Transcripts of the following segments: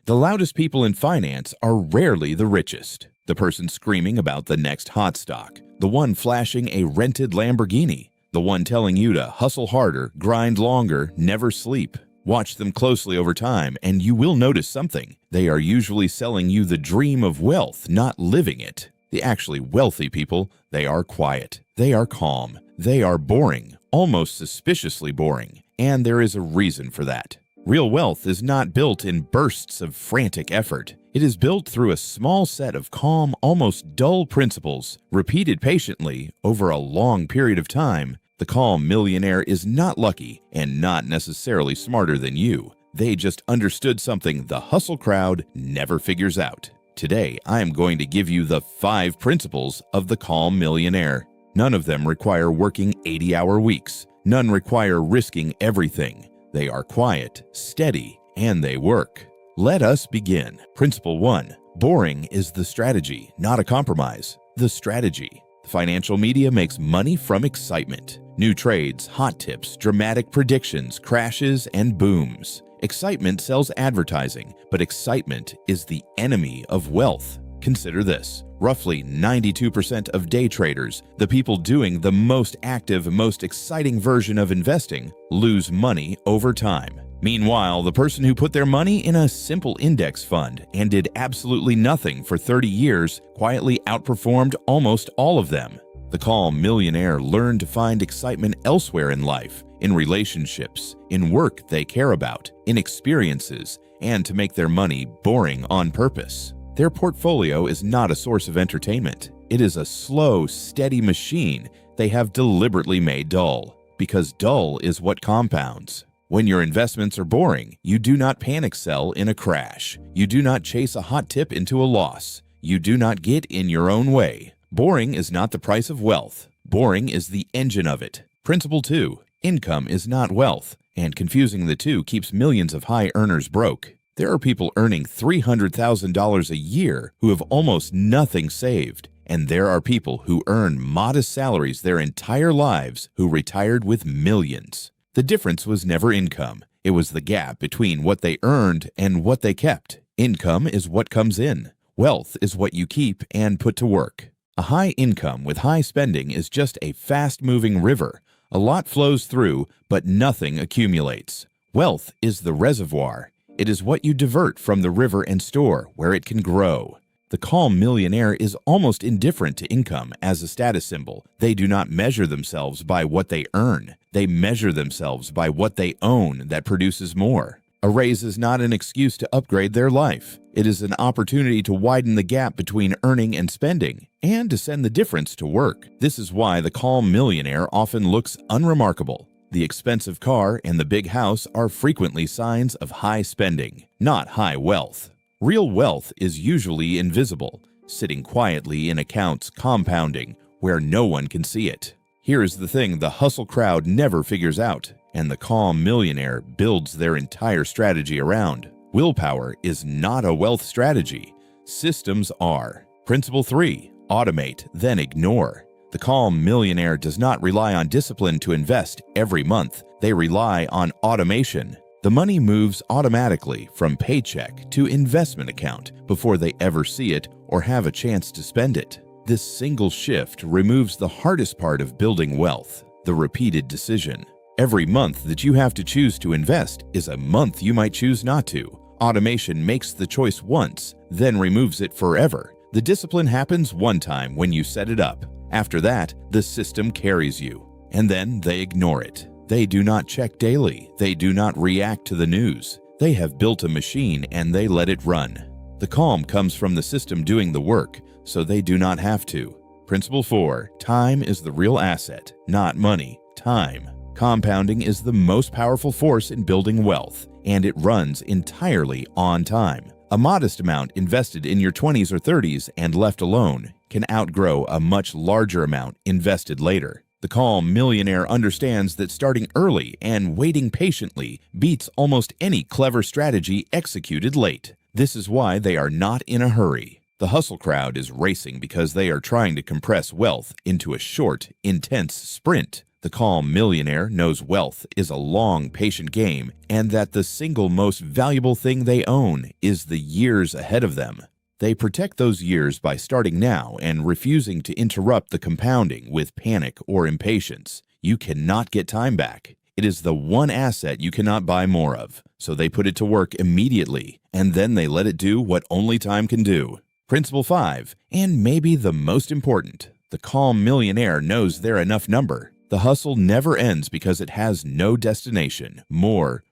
The loudest people in finance are rarely the richest. The person screaming about the next hot stock, the one flashing a rented Lamborghini, the one telling you to hustle harder, grind longer, never sleep. Watch them closely over time and you will notice something. They are usually selling you the dream of wealth, not living it. The actually wealthy people, they are quiet, they are calm, they are boring, almost suspiciously boring, and there is a reason for that. Real wealth is not built in bursts of frantic effort. It is built through a small set of calm, almost dull principles, repeated patiently over a long period of time. The calm millionaire is not lucky and not necessarily smarter than you. They just understood something the hustle crowd never figures out. Today, I am going to give you the 5 principles of the calm millionaire. None of them require working 80-hour weeks. None require risking everything. They are quiet, steady, and they work. Let us begin. Principle 1. Boring is the strategy, not a compromise. The strategy. The financial media makes money from excitement. New trades, hot tips, dramatic predictions, crashes, and booms. Excitement sells advertising, but excitement is the enemy of wealth. Consider this. Roughly 92% of day traders, the people doing the most active, most exciting version of investing, lose money over time. Meanwhile, the person who put their money in a simple index fund and did absolutely nothing for 30 years quietly outperformed almost all of them. The calm millionaire learned to find excitement elsewhere in life, in relationships, in work they care about, in experiences, and to make their money boring on purpose. Their portfolio is not a source of entertainment. It is a slow, steady machine they have deliberately made dull, because dull is what compounds. When your investments are boring, you do not panic sell in a crash. You do not chase a hot tip into a loss. You do not get in your own way. Boring is not the price of wealth. Boring is the engine of it. Principle 2. Income is not wealth, and confusing the two keeps millions of high earners broke. There are people earning $300,000 a year who have almost nothing saved, and there are people who earn modest salaries their entire lives who retired with millions. The difference was never income. It was the gap between what they earned and what they kept. Income is what comes in. Wealth is what you keep and put to work. A high income with high spending is just a fast-moving river. A lot flows through, but nothing accumulates. Wealth is the reservoir. It is what you divert from the river and store where it can grow. The calm millionaire is almost indifferent to income as a status symbol. They do not measure themselves by what they earn. They measure themselves by what they own that produces more. A raise is not an excuse to upgrade their life. It is an opportunity to widen the gap between earning and spending, and to send the difference to work. This is why the calm millionaire often looks unremarkable. The expensive car and the big house are frequently signs of high spending, not high wealth. Real wealth is usually invisible, sitting quietly in accounts compounding where no one can see it. Here is the thing the hustle crowd never figures out, and the calm millionaire builds their entire strategy around. Willpower is not a wealth strategy. Systems are. Principle 3. Automate, then ignore. The calm millionaire does not rely on discipline to invest every month. They rely on automation. The money moves automatically from paycheck to investment account before they ever see it or have a chance to spend it. This single shift removes the hardest part of building wealth, the repeated decision. Every month that you have to choose to invest is a month you might choose not to. Automation makes the choice once, then removes it forever. The discipline happens one time when you set it up. After that, the system carries you, and then they ignore it. They do not check daily. They do not react to the news. They have built a machine and they let it run. The calm comes from the system doing the work, so they do not have to. Principle 4. Time is the real asset, not money. Time. Compounding is the most powerful force in building wealth, and it runs entirely on time. A modest amount invested in your 20s or 30s and left alone can outgrow a much larger amount invested later. The calm millionaire understands that starting early and waiting patiently beats almost any clever strategy executed late. This is why they are not in a hurry. The hustle crowd is racing because they are trying to compress wealth into a short, intense sprint. The calm millionaire knows wealth is a long, patient game and that the single most valuable thing they own is the years ahead of them. They protect those years by starting now and refusing to interrupt the compounding with panic or impatience. You cannot get time back. It is the one asset you cannot buy more of, so they put it to work immediately, and then they let it do what only time can do. Principle 5, and maybe the most important, the calm millionaire knows their enough number. The hustle never ends because it has no destination. More,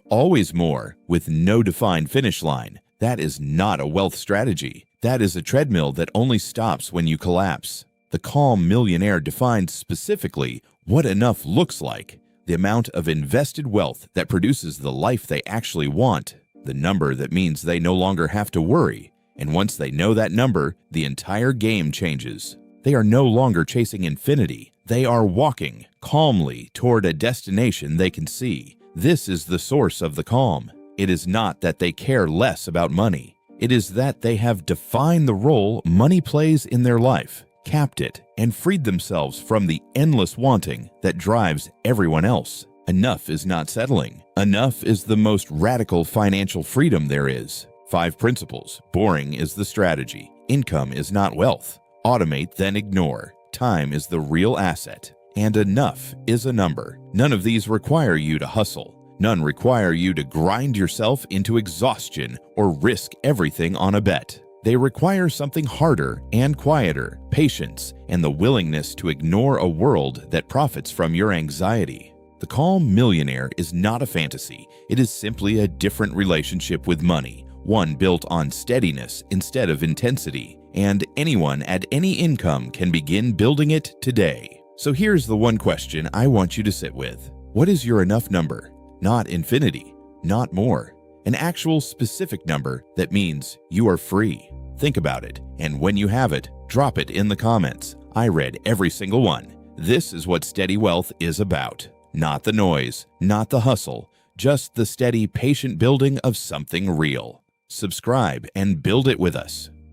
always more, with no defined finish line. That is not a wealth strategy. That is a treadmill that only stops when you collapse. The calm millionaire defines specifically what enough looks like, the amount of invested wealth that produces the life they actually want, the number that means they no longer have to worry. And once they know that number, the entire game changes. They are no longer chasing infinity. They are walking calmly toward a destination they can see. This is the source of the calm. It is not that they care less about money. It is that they have defined the role money plays in their life, capped it, and freed themselves from the endless wanting that drives everyone else. Enough is not settling. Enough is the most radical financial freedom there is. 5 principles. Boring is the strategy. Income is not wealth. Automate, then ignore. Time is the real asset. And enough is a number. None of these require you to hustle. None require you to grind yourself into exhaustion or risk everything on a bet. They require something harder and quieter, patience, and the willingness to ignore a world that profits from your anxiety. The calm millionaire is not a fantasy. It is simply a different relationship with money, one built on steadiness instead of intensity. And anyone at any income can begin building it today. So here's the one question I want you to sit with. What is your enough number? Not infinity, not more. An actual specific number that means you are free. Think about it, and when you have it, drop it in the comments. I read every single one. This is what steady wealth is about. Not the noise, not the hustle, just the steady, patient building of something real. Subscribe and build it with us.